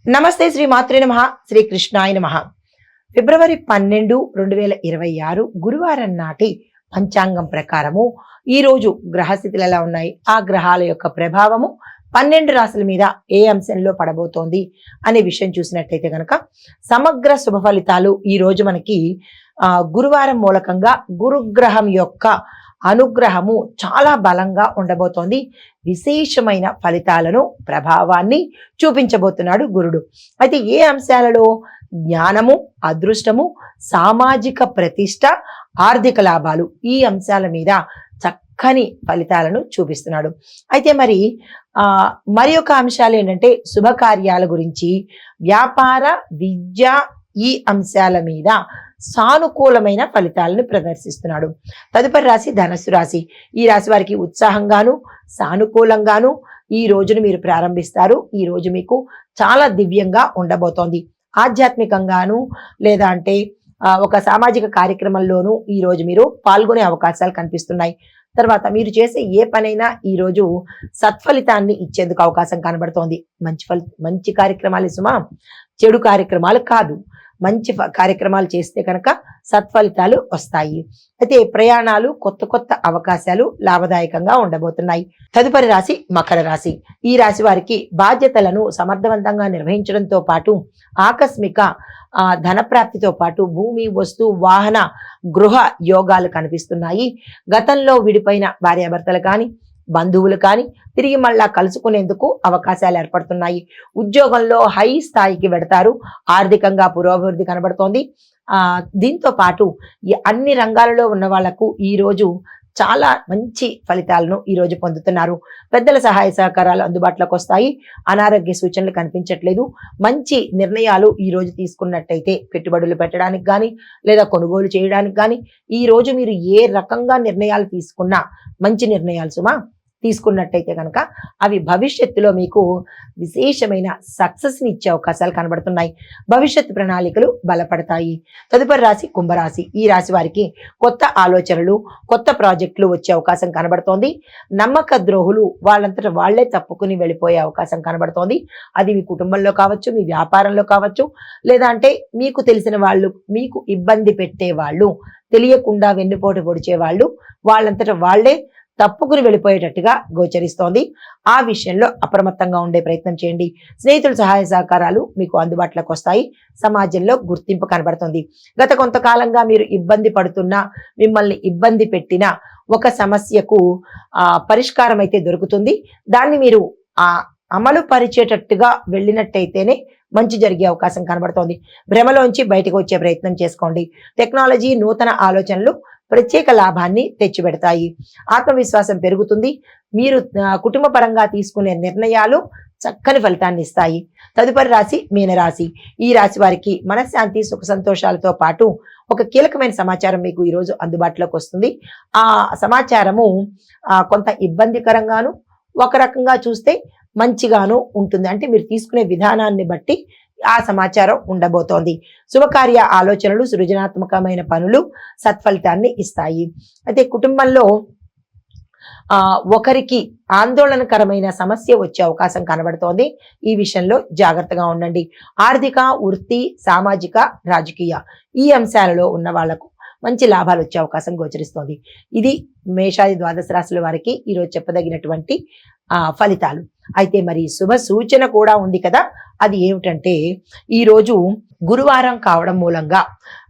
నమస్తే శ్రీ మాత్రే నమః శ్రీ కృష్ణాయ నమః. ఫిబ్రవరి 12, 2026 గురువారం నాటి పంచాంగం ప్రకారము ఈ రోజు గ్రహస్థితులు ఎలా ఉన్నాయి, ఆ గ్రహాల యొక్క ప్రభావము 12 రాశుల మీద ఏ అంశంలో పడబోతోంది అనే విషయం చూసినట్టయితే కనుక సమగ్ర శుభ ఫలితాలు ఈ రోజు మనకి గురువారం మూలకంగా గురుగ్రహం యొక్క అనుగ్రహము చాలా బలంగా ఉండబోతోంది. విశేషమైన ఫలితాలను ప్రభావాన్ని చూపించబోతున్నాడు గురుడు. అయితే ఏ అంశాలలో? జ్ఞానము, అదృష్టము, సామాజిక ప్రతిష్ట, ఆర్థిక లాభాలు, ఈ అంశాల మీద చక్కని ఫలితాలను చూపిస్తున్నాడు. అయితే మరి ఒక అంశాలు ఏంటంటే శుభకార్యాల గురించి, వ్యాపార, విద్య, ఈ అంశాల మీద సానుకూలమైన ఫలితాలను ప్రదర్శిస్తున్నాడు. తదుపరి రాశి ధనస్సు రాశి. ఈ రాశి వారికి ఉత్సాహంగాను సానుకూలంగాను ఈ రోజును మీరు ప్రారంభిస్తారు. ఈ రోజు మీకు చాలా దివ్యంగా ఉండబోతోంది. ఆధ్యాత్మికంగాను లేదా అంటే ఒక సామాజిక కార్యక్రమంలోనూ ఈ రోజు మీరు పాల్గొనే అవకాశాలు కనిపిస్తున్నాయి. తర్వాత మీరు చేసే ఏ పనైనా ఈ రోజు సత్ఫలితాన్ని ఇచ్చేందుకు అవకాశం కనబడుతోంది. మంచి కార్యక్రమాలు సుమా, చెడు కార్యక్రమాలు కాదు. మంచి కార్యక్రమాలు చేస్తే కనుక సత్ఫలితాలు వస్తాయి. అయితే ప్రయాణాలు, కొత్త అవకాశాలు లాభదాయకంగా ఉండబోతున్నాయి. తదుపరి రాశి మకర రాశి. ఈ రాశి వారికి బాధ్యతలను సమర్థవంతంగా నిర్వహించడంతో పాటు ఆకస్మిక ధనప్రాప్తితో పాటు భూమి, వస్తు, వాహన, గృహ యోగాలు కనిపిస్తున్నాయి. గతంలో విడిపోయిన భార్యాభర్తలు కానీ, బంధువులు కానీ తిరిగి మళ్ళా కలుసుకునేందుకు అవకాశాలు ఏర్పడుతున్నాయి. ఉద్యోగంలో హై స్థాయికి వెడతారు. ఆర్థికంగా పురోభివృద్ధి కనబడుతోంది. దీంతో పాటు అన్ని రంగాలలో ఉన్న వాళ్లకు ఈ రోజు చాలా మంచి ఫలితాలను ఈ రోజు పొందుతున్నారు. పెద్దల సహాయ సహకారాలు అందుబాటులోకి వస్తాయి. అనారోగ్య సూచనలు కనిపించట్లేదు. మంచి నిర్ణయాలు ఈ రోజు తీసుకున్నట్టయితే పెట్టుబడులు పెట్టడానికి కానీ లేదా కొనుగోలు చేయడానికి కానీ ఈ రోజు మీరు ఏ రకంగా నిర్ణయాలు తీసుకున్నా మంచి నిర్ణయాలు సుమా తీసుకున్నట్టయితే కనుక అవి భవిష్యత్తులో మీకు విశేషమైన సక్సెస్ని ఇచ్చే అవకాశాలు కనబడుతున్నాయి. భవిష్యత్తు ప్రణాళికలు బలపడతాయి. తదుపరి రాశి కుంభరాశి. ఈ రాశి వారికి కొత్త ఆలోచనలు, కొత్త ప్రాజెక్టులు వచ్చే అవకాశం కనబడుతోంది. నమ్మక ద్రోహులు వాళ్ళంతటా వాళ్లే తప్పుకుని వెళ్ళిపోయే అవకాశం కనబడుతోంది. అది మీ కుటుంబంలో కావచ్చు, మీ వ్యాపారంలో కావచ్చు, లేదా అంటే మీకు తెలిసిన వాళ్ళు, మీకు ఇబ్బంది పెట్టేవాళ్ళు, తెలియకుండా వెన్నుపోటు పొడిచే వాళ్ళు, వాళ్ళంతటా వాళ్లే తప్పుకుని వెళ్ళిపోయేటట్టుగా గోచరిస్తోంది. ఆ విషయంలో అప్రమత్తంగా ఉండే ప్రయత్నం చేయండి. స్నేహితుల సహాయ సహకారాలు మీకు అందుబాటులోకి వస్తాయి. సమాజంలో గుర్తింపు కనబడుతుంది. గత కొంతకాలంగా మీరు ఇబ్బంది పడుతున్నా, మిమ్మల్ని ఇబ్బంది పెట్టిన ఒక సమస్యకు పరిష్కారం అయితే దొరుకుతుంది. దాన్ని మీరు అమలు పరిచేటట్టుగా వెళ్ళినట్టయితేనే మంచి జరిగే అవకాశం కనబడుతోంది. భ్రమలోంచి బయటకు వచ్చే ప్రయత్నం చేసుకోండి. టెక్నాలజీ, నూతన ఆలోచనలు ప్రత్యేక లాభాన్ని తెచ్చిపెడతాయి. ఆత్మవిశ్వాసం పెరుగుతుంది. మీరు కుటుంబ పరంగా తీసుకునే నిర్ణయాలు చక్కని ఫలితాన్ని ఇస్తాయి. తదుపరి రాశి మీనరాశి. ఈ రాశి వారికి మనశ్శాంతి, సుఖ సంతోషాలతో పాటు ఒక కీలకమైన సమాచారం మీకు ఈరోజు అందుబాటులోకి వస్తుంది. ఆ సమాచారము కొంత ఇబ్బందికరంగాను, ఒక రకంగా చూస్తే మంచిగాను ఉంటుంది. అంటే మీరు తీసుకునే విధానాన్ని బట్టి ఆ సమాచారం ఉండబోతోంది. శుభకార్య ఆలోచనలు, సృజనాత్మకమైన పనులు సత్ఫలితాన్ని ఇస్తాయి. అయితే కుటుంబంలో ఒకరికి ఆందోళనకరమైన సమస్య వచ్చే అవకాశం కనబడుతోంది. ఈ విషయంలో జాగ్రత్తగా ఉండండి. ఆర్థిక, వృత్తి, సామాజిక, రాజకీయ, ఈ అంశాలలో ఉన్న వాళ్లకు మంచి లాభాలు వచ్చే అవకాశం గోచరిస్తోంది. ఇది మేషాది ద్వాదశ రాశుల వారికి ఈరోజు చెప్పదగినటువంటి ఫలితాలు. అయితే శుభ సూచన కూడా ఉంది కదా. అది ఏమిటంటే ఈరోజు గురువారం కావడం మూలంగా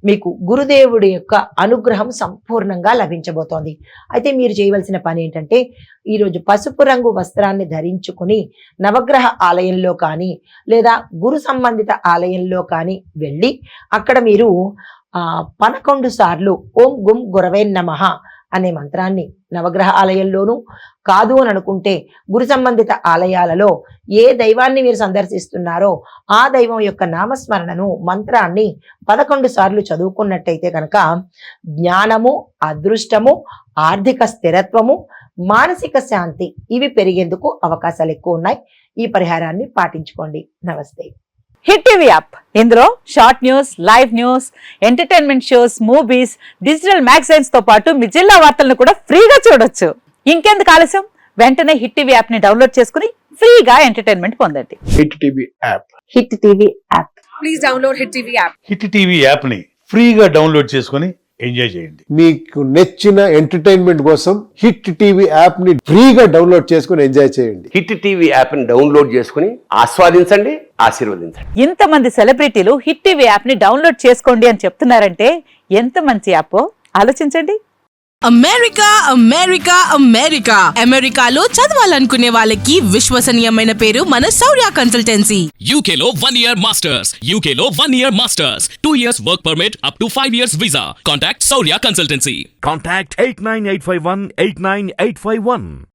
మీకు గురుదేవుడి యొక్క అనుగ్రహం సంపూర్ణంగా లభించబోతోంది. అయితే మీరు చేయవలసిన పని ఏంటంటే ఈరోజు పసుపు రంగు వస్త్రాన్ని ధరించుకుని నవగ్రహ ఆలయంలో కానీ లేదా గురు సంబంధిత ఆలయంలో కానీ వెళ్ళి అక్కడ మీరు 11 సార్లు ఓం గుం గురవే నమః అనే మంత్రాన్ని నవగ్రహ ఆలయంలోనూ కాదు అని అనుకుంటే గురు సంబంధిత ఆలయాలలో ఏ దైవాన్ని మీరు సందర్శిస్తున్నారో ఆ దైవం యొక్క నామస్మరణను, మంత్రాన్ని 11 సార్లు చదువుకున్నట్టయితే కనుక జ్ఞానము, అదృష్టము, ఆర్థిక స్థిరత్వము, మానసిక శాంతి ఇవి పెరిగేందుకు అవకాశాలు ఎక్కువ ఉన్నాయి. ఈ పరిహారాన్ని పాటించుకోండి. నమస్తే. హిట్ టీవీ యాప్, ఇందులో short news, live news, entertainment shows, movies, digital magazines తో పాటు మీ జిల్లా వార్తలను కూడా ఫ్రీగా చూడొచ్చు. ఇంకెందుకు ఆలస్యం, వెంటనే హిట్ టీవీ యాప్ ని డౌన్లోడ్ చేసుకుని ఫ్రీగా ఎంటర్టైన్మెంట్ పొందండి. Hit TV app hit TV app. Please download Hit TV app. Hit TV యాప్ని ఫ్రీగా డౌన్లోడ్ చేసుకొని ఎంజాయ్ చేయండి. మీకు నచ్చిన ఎంటర్టైన్మెంట్ కోసం హిట్ టీవీ యాప్ ని ఫ్రీగా డౌన్లోడ్ చేసుకుని ఎంజాయ్ చేయండి. హిట్ టీవీ యాప్ని డౌన్లోడ్ చేసుకుని ఆస్వాదించండి, ఆశీర్వదించండి. ఇంతమంది సెలబ్రిటీలు హిట్ టీవీ యాప్ ని డౌన్లోడ్ చేసుకోండి అని చెప్తున్నారంటే ఎంత మంచి యాప్ ఆలోచించండి. అమెరికా అమెరికా అమెరికా అమెరికాలో చదవాలనుకునే వాళ్ళకి విశ్వసనీయమైన పేరు మన శౌర్య కన్సల్టెన్సీ. UK లో 1 year masters. UK లో 1 year masters. 2 years work permit up to 5 years visa. Contact Saurya Consultancy. Contact 89851 89851.